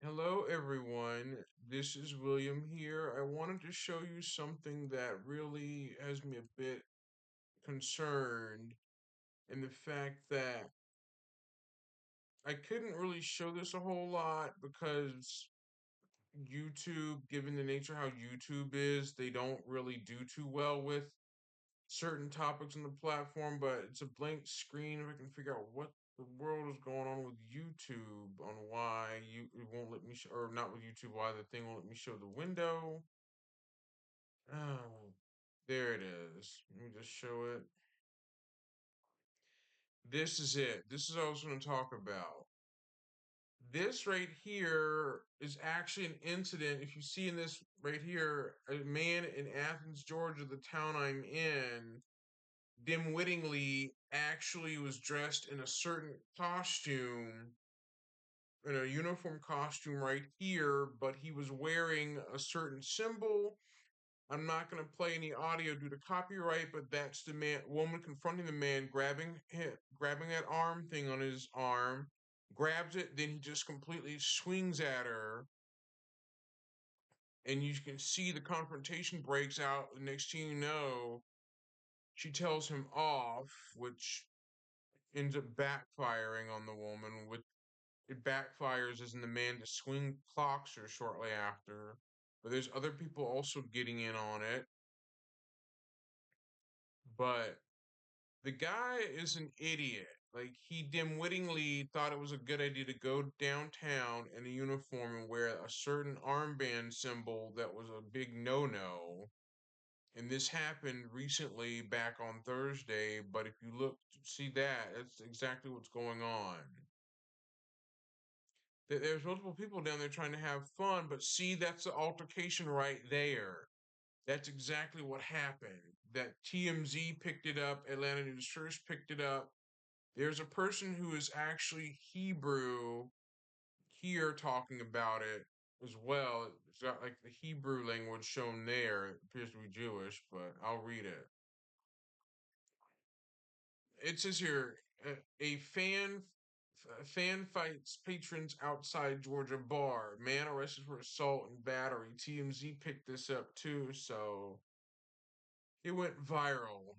Hello, everyone. This is William here. I wanted to show you something that really has me a bit concerned in the fact that I couldn't really show this a whole lot because YouTube, given the nature how YouTube is, they don't really do too well with certain topics on the platform, but it's a blank screen. If I can figure out what the world is going on with YouTube on why it won't let me or not with YouTube, why the thing won't let me show the window. Oh, there it is. Let me just show it. This is it. This is what I was going to talk about. This right here is actually an incident. If you see in this right here, a man in Athens, Georgia, the town I'm in, dim-wittingly actually was dressed in a certain costume, in a uniform costume right here, but he was wearing a certain symbol. I'm not going to play any audio due to copyright, but that's the woman confronting the man, grabbing that arm thing on his arm, grabs it, then he just completely swings at her, and you can see the confrontation breaks out. The next thing you know, she tells him off, which ends up backfiring on the woman. With it backfires as in the man to swing clocks her shortly after. But there's other people also getting in on it. But the guy is an idiot. Like, he dim-wittingly thought it was a good idea to go downtown in a uniform and wear a certain armband symbol that was a big no-no. And this happened recently back on Thursday, but if you look, see that's exactly what's going on. There's multiple people down there trying to have fun, but see, that's the altercation right there. That's exactly what happened. That TMZ picked it up, Atlanta News First picked it up. There's a person who is actually Hebrew here talking about it as well. It's got like the Hebrew language shown there. It appears to be Jewish, but I'll read it. It says here, a fan fights patrons outside Georgia bar. Man arrested for assault and battery. TMZ picked this up too, so it went viral.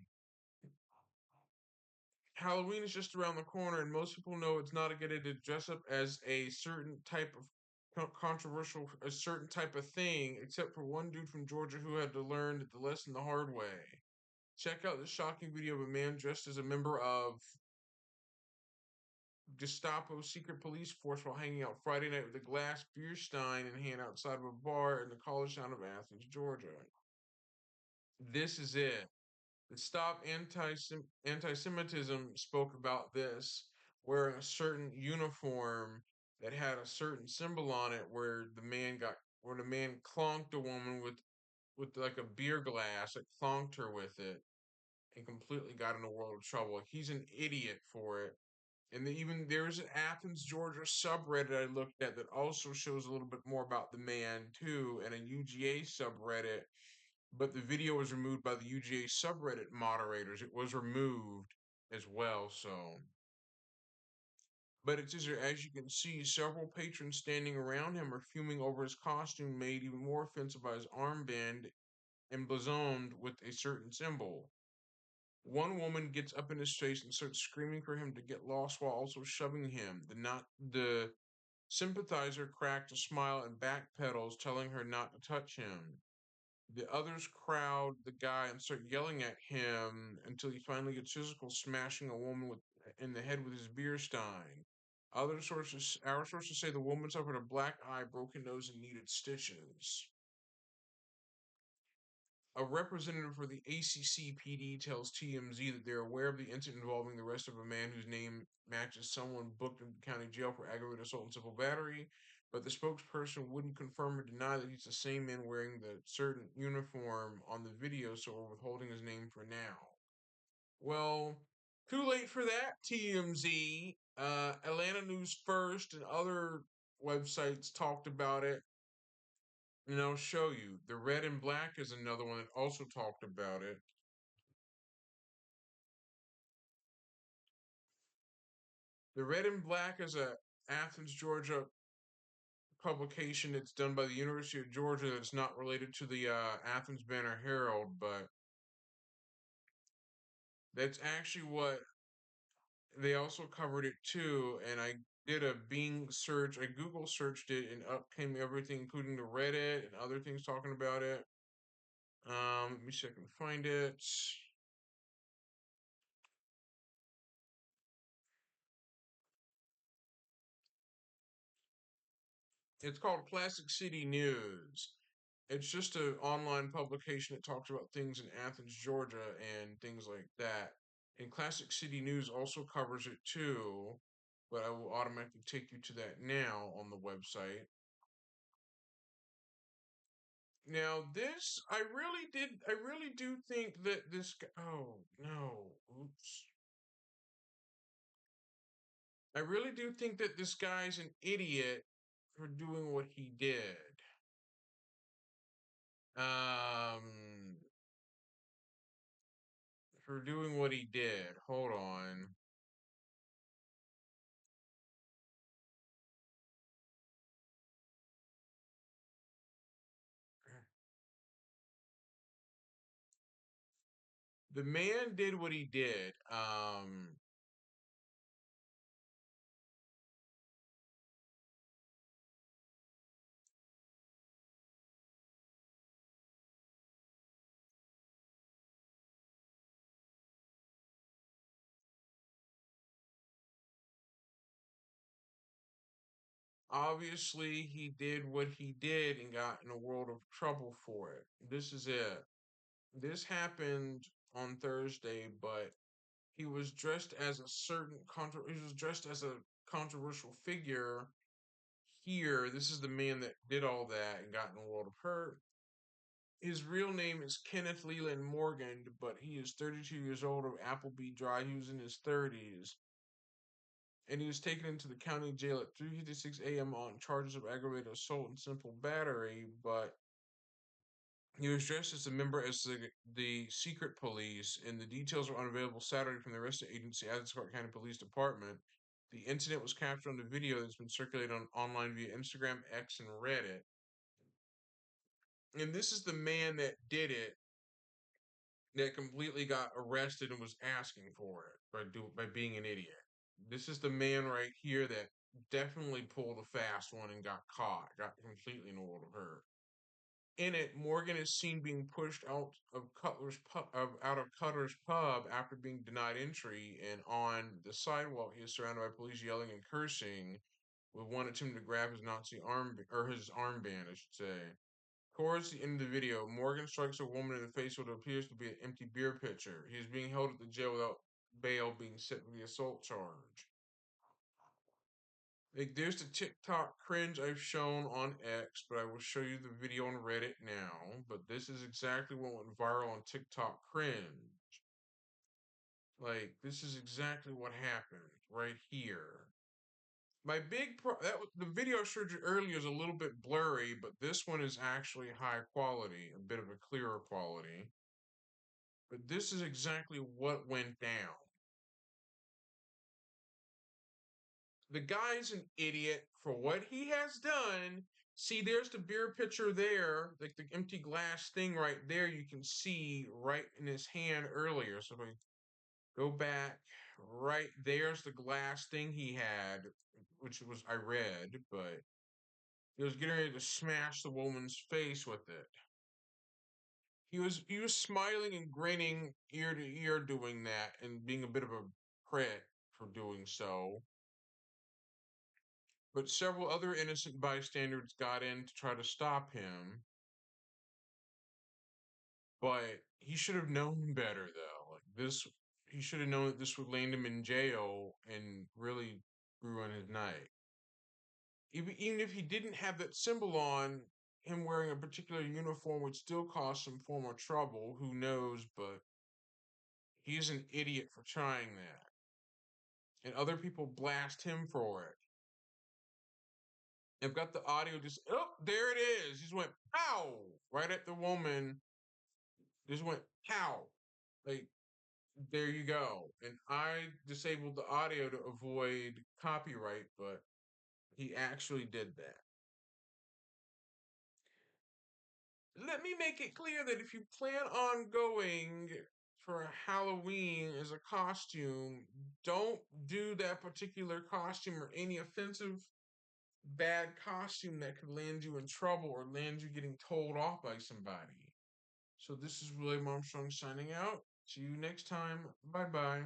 Halloween is just around the corner, and most people know it's not a good idea to dress up as a certain type of controversial, a certain type of thing, except for one dude from Georgia who had to learn the lesson the hard way. Check out this shocking video of a man dressed as a member of Gestapo secret police force while hanging out Friday night with a glass beer stein in hand outside of a bar in the college town of Athens, Georgia. This is it. The Stop Anti-Semitism spoke about this, wearing a certain uniform that had a certain symbol on it, where the man clonked a woman with like a beer glass, like clonked her with it, and completely got in a world of trouble. Like, he's an idiot for it. And even there's an Athens, Georgia subreddit I looked at that also shows a little bit more about the man too, and a UGA subreddit, but the video was removed by the UGA subreddit moderators. It was removed as well, so. But it says here, as you can see, several patrons standing around him are fuming over his costume made even more offensive by his armband emblazoned with a certain symbol. One woman gets up in his face and starts screaming for him to get lost while also shoving him. The sympathizer cracks a smile and backpedals, telling her not to touch him. The others crowd the guy and start yelling at him until he finally gets physical, smashing a woman in the head with his beer stein. Our sources say the woman suffered a black eye, broken nose, and needed stitches. A representative for the ACCPD tells TMZ that they're aware of the incident involving the arrest of a man whose name matches someone booked in county jail for aggravated assault and civil battery, but the spokesperson wouldn't confirm or deny that he's the same man wearing the certain uniform on the video, so we're withholding his name for now. Well, too late for that, TMZ. Atlanta News First and other websites talked about it. And I'll show you. The Red and Black is another one that also talked about it. The Red and Black is a Athens, Georgia publication that's done by the University of Georgia that's not related to the Athens Banner Herald, but that's actually what they also covered it too. And I did a Bing search, I Google searched it, and up came everything, including the Reddit and other things talking about it. Let me see if I can find it. It's called Classic City News. It's just an online publication that talks about things in Athens, Georgia, and things like that. And Classic City News also covers it too, but I will automatically take you to that now on the website. Now, this, I really do think that this guy, oh no, oops. I really do think that this guy's an idiot for doing what he did. Um, for doing what he did. Hold on. The man did what he did. Obviously, he did what he did and got in a world of trouble for it. This is it. This happened on Thursday, but he was dressed as a he was dressed as a controversial figure here. This is the man that did all that and got in a world of hurt. His real name is Kenneth Leland Morgan, but he is 32 years old of Appleby Drive. He was in his 30s, and he was taken into the county jail at 3:56 a.m. on charges of aggravated assault and simple battery. But he was dressed as a member as the secret police, and the details were unavailable Saturday from the arresting agency, Athens County Police Department. The incident was captured on the video that's been circulated online via Instagram, X, and Reddit. And this is the man that did it, that completely got arrested and was asking for it by being an idiot. This is the man right here that definitely pulled a fast one and got caught, got completely in a world of hurt. In it, Morgan is seen being pushed out of Cutler's pub after being denied entry, and on the sidewalk, he is surrounded by police yelling and cursing, with one attempting to grab his Nazi arm or his armband, I should say. Towards the end of the video, Morgan strikes a woman in the face with what appears to be an empty beer pitcher. He is being held at the jail without bail being set for the assault charge. Like, there's the TikTok cringe I've shown on X, but I will show you the video on Reddit now. But this is exactly what went viral on TikTok cringe. Like, this is exactly what happened right here. My big the video I showed you earlier is a little bit blurry, but this one is actually high quality, a bit of a clearer quality. But this is exactly what went down. The guy's an idiot for what he has done. See, there's the beer pitcher there, like the empty glass thing right there. You can see right in his hand earlier. So if I go back, right there's the glass thing he had, which was I read, but he was getting ready to smash the woman's face with it. He was smiling and grinning ear to ear doing that and being a bit of a prick for doing so. But several other innocent bystanders got in to try to stop him. But he should have known better, though. Like this, he should have known that this would land him in jail and really ruin his night. Even if he didn't have that symbol on, him wearing a particular uniform would still cause some form of trouble. Who knows? But he's an idiot for trying that. And other people blast him for it. I've got the audio just, oh, there it is. He just went, pow, right at the woman. Just went, pow. Like, there you go. And I disabled the audio to avoid copyright, but he actually did that. let me make it clear that if you plan on going for a Halloween as a costume, don't do that particular costume or any offensive bad costume that could land you in trouble or land you getting told off by somebody. So this is William Armstrong signing out. See you next time. Bye bye.